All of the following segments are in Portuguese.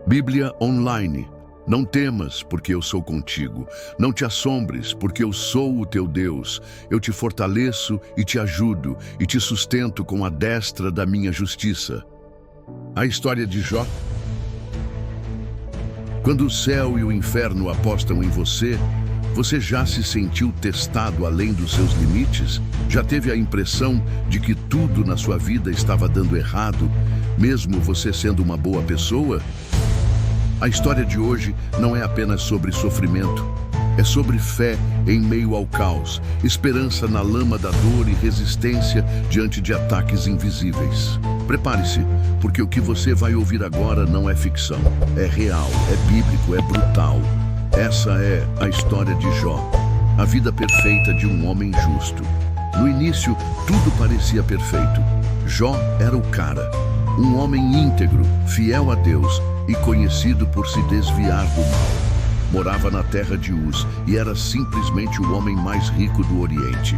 Bíblia Online. Não temas, porque eu sou contigo. Não te assombres, porque eu sou o teu Deus. Eu te fortaleço e te ajudo e te sustento com a destra da minha justiça. A história de Jó. Quando o céu e o inferno apostam em você, você já se sentiu testado além dos seus limites? Já teve a impressão de que tudo na sua vida estava dando errado, mesmo você sendo uma boa pessoa? A história de hoje não é apenas sobre sofrimento, é sobre fé em meio ao caos, esperança na lama da dor e resistência diante de ataques invisíveis. Prepare-se, porque o que você vai ouvir agora não é ficção, é real, é bíblico, é brutal. Essa é a história de Jó, a vida perfeita de um homem justo. No início, tudo parecia perfeito. Jó era o cara, um homem íntegro, fiel a Deus e conhecido por se desviar do mal. Morava na terra de Uz e era simplesmente o homem mais rico do Oriente.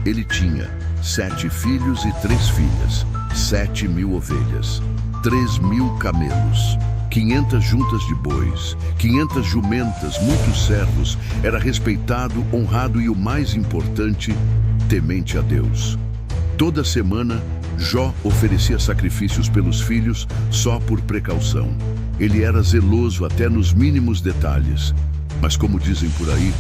Ele tinha 7 filhos e 3 filhas, 7.000 ovelhas, 3.000 camelos, 500 juntas de bois, 500 jumentas, muitos servos. Era respeitado, honrado e, o mais importante, temente a Deus. Toda semana, Jó oferecia sacrifícios pelos filhos só por precaução. Ele era zeloso até nos mínimos detalhes. Mas, como dizem por aí,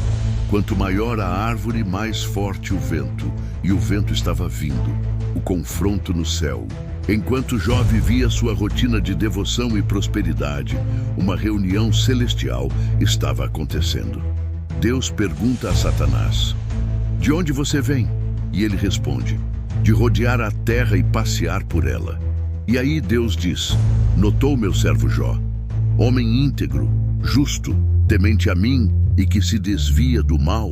quanto maior a árvore, mais forte o vento. E o vento estava vindo, o confronto no céu. Enquanto Jó vivia sua rotina de devoção e prosperidade, uma reunião celestial estava acontecendo. Deus pergunta a Satanás: "De onde você vem?" E ele responde: "De rodear a terra e passear por ela." E aí Deus diz: "Notou meu servo Jó, homem íntegro, justo, temente a mim e que se desvia do mal?"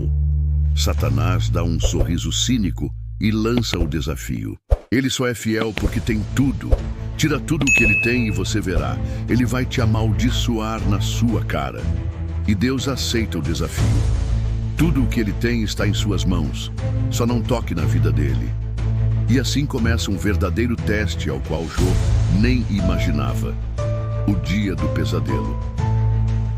Satanás dá um sorriso cínico e lança o desafio. Ele só é fiel porque tem tudo. Tira tudo o que ele tem e você verá. Ele vai te amaldiçoar na sua cara. E Deus aceita o desafio. Tudo o que ele tem está em suas mãos. Só não toque na vida dele. E assim começa um verdadeiro teste ao qual Jó nem imaginava. O dia do pesadelo.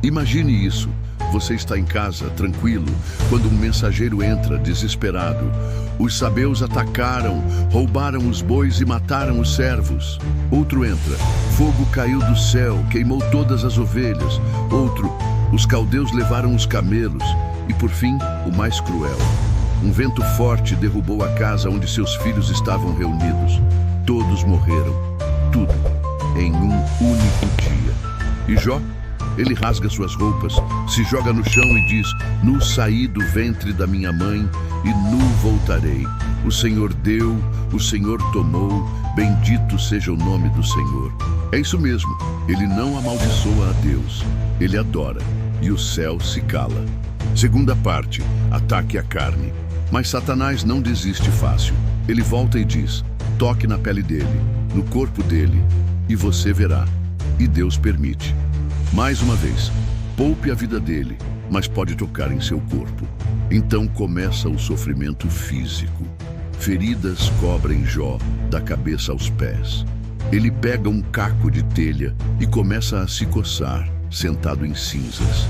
Imagine isso. Você está em casa, tranquilo, quando um mensageiro entra, desesperado. Os sabeus atacaram, roubaram os bois e mataram os servos. Outro entra. Fogo caiu do céu, queimou todas as ovelhas. Outro. Os caldeus levaram os camelos. E por fim, o mais cruel. Um vento forte derrubou a casa onde seus filhos estavam reunidos. Todos morreram. Tudo. Em um único dia. E Jó? Ele rasga suas roupas, se joga no chão e diz: "Nu saí do ventre da minha mãe e nu voltarei. O Senhor deu, o Senhor tomou, bendito seja o nome do Senhor." É isso mesmo, ele não amaldiçoa a Deus, ele adora, e o céu se cala. Segunda parte, ataque à carne. Mas Satanás não desiste fácil. Ele volta e diz: "Toque na pele dele, no corpo dele, e você verá." E Deus permite. Mais uma vez, poupe a vida dele, mas pode tocar em seu corpo. Então começa o sofrimento físico. Feridas cobrem Jó da cabeça aos pés. Ele pega um caco de telha e começa a se coçar, sentado em cinzas.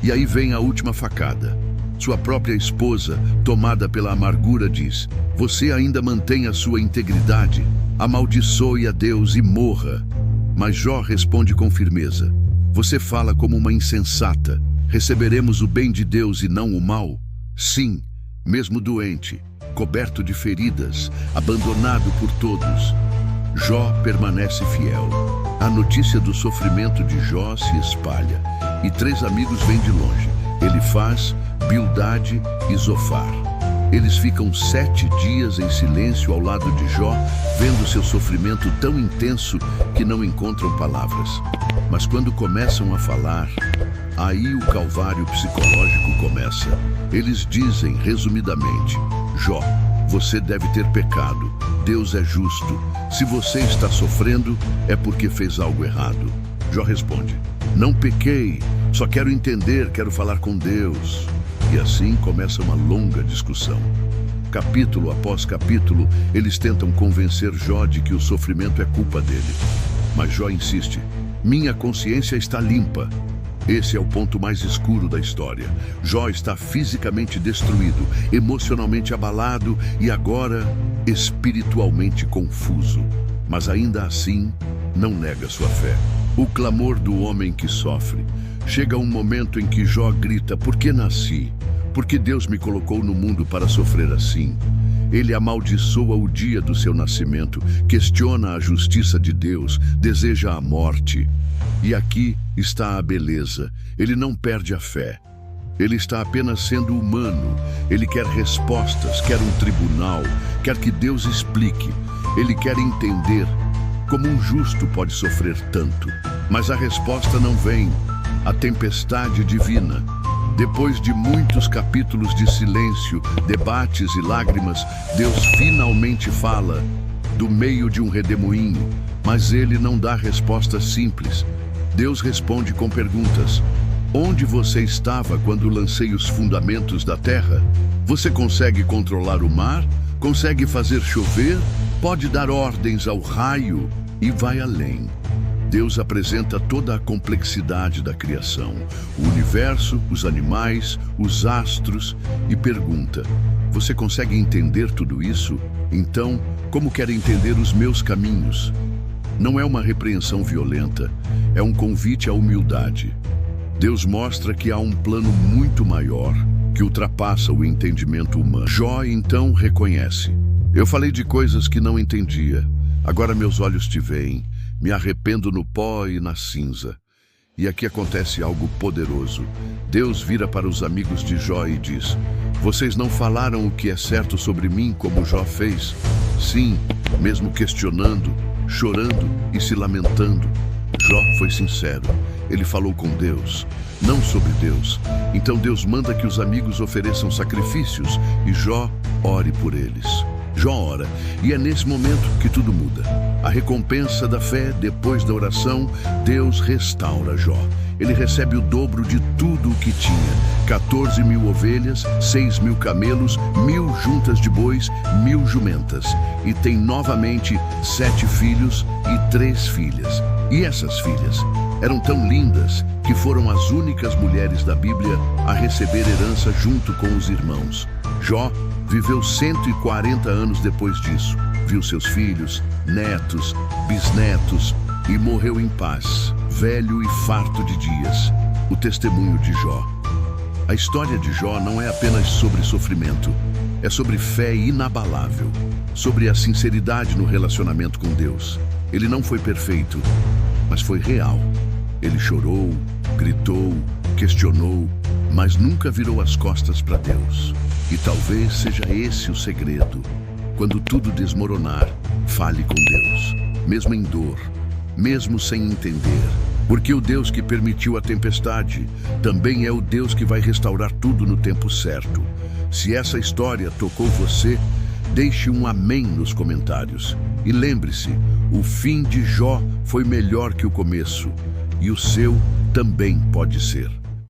E aí vem a última facada. Sua própria esposa, tomada pela amargura, diz: "Você ainda mantém a sua integridade? Amaldiçoe a Deus e morra." Mas Jó responde com firmeza: "Você fala como uma insensata. Receberemos o bem de Deus e não o mal?" Sim, mesmo doente, coberto de feridas, abandonado por todos, Jó permanece fiel. A notícia do sofrimento de Jó se espalha, e 3 amigos vêm de longe: Elifaz, Bildade e Zofar. Eles ficam 7 dias em silêncio ao lado de Jó, vendo seu sofrimento tão intenso que não encontram palavras. Mas quando começam a falar, aí o calvário psicológico começa. Eles dizem, resumidamente: "Jó, você deve ter pecado. Deus é justo. Se você está sofrendo, é porque fez algo errado." Jó responde: "Não pequei, só quero entender, quero falar com Deus." E assim começa uma longa discussão. Capítulo após capítulo, eles tentam convencer Jó de que o sofrimento é culpa dele. Mas Jó insiste: Minha consciência está limpa. Esse é o ponto mais escuro da história. Jó está fisicamente destruído, emocionalmente abalado e agora espiritualmente confuso. Mas ainda assim, não nega sua fé. O clamor do homem que sofre. Chega um momento em que Jó grita: por que nasci? Por que Deus me colocou no mundo para sofrer assim? Ele amaldiçoa o dia do seu nascimento, questiona a justiça de Deus, deseja a morte. E aqui está a beleza. Ele não perde a fé. Ele está apenas sendo humano. Ele quer respostas, quer um tribunal, quer que Deus explique. Ele quer entender como um justo pode sofrer tanto. Mas a resposta não vem. A tempestade divina. Depois de muitos capítulos de silêncio, debates e lágrimas, Deus finalmente fala do meio de um redemoinho, mas ele não dá respostas simples. Deus responde com perguntas. Onde você estava quando lancei os fundamentos da terra? Você consegue controlar o mar? Consegue fazer chover? Pode dar ordens ao raio? E vai além. Deus apresenta toda a complexidade da criação, o universo, os animais, os astros, e pergunta: você consegue entender tudo isso? Então, como quer entender os meus caminhos? Não é uma repreensão violenta, é um convite à humildade. Deus mostra que há um plano muito maior, que ultrapassa o entendimento humano. Jó então reconhece: eu falei de coisas que não entendia, agora meus olhos te veem. Me arrependo no pó e na cinza. E aqui acontece algo poderoso. Deus vira para os amigos de Jó e diz: vocês não falaram o que é certo sobre mim como Jó fez? Sim, mesmo questionando, chorando e se lamentando. Jó foi sincero. Ele falou com Deus, não sobre Deus. Então Deus manda que os amigos ofereçam sacrifícios e Jó ore por eles. Jó ora, e é nesse momento que tudo muda. A recompensa da fé, depois da oração, Deus restaura Jó. Ele recebe o dobro de tudo o que tinha: 14.000 ovelhas, 6.000 camelos, 1.000 juntas de bois, 1.000 jumentas. E tem novamente 7 filhos e 3 filhas. E essas filhas eram tão lindas que foram as únicas mulheres da Bíblia a receber herança junto com os irmãos. Jó viveu 140 anos depois disso. Viu seus filhos, netos, bisnetos e morreu em paz, velho e farto de dias. O testemunho de Jó. A história de Jó não é apenas sobre sofrimento, é sobre fé inabalável, sobre a sinceridade no relacionamento com Deus. Ele não foi perfeito, mas foi real. Ele chorou, gritou, questionou, mas nunca virou as costas para Deus. E talvez seja esse o segredo. Quando tudo desmoronar, fale com Deus, mesmo em dor, mesmo sem entender. Porque o Deus que permitiu a tempestade também é o Deus que vai restaurar tudo no tempo certo. Se essa história tocou você, deixe um amém nos comentários. E lembre-se, o fim de Jó foi melhor que o começo, e o seu também pode ser.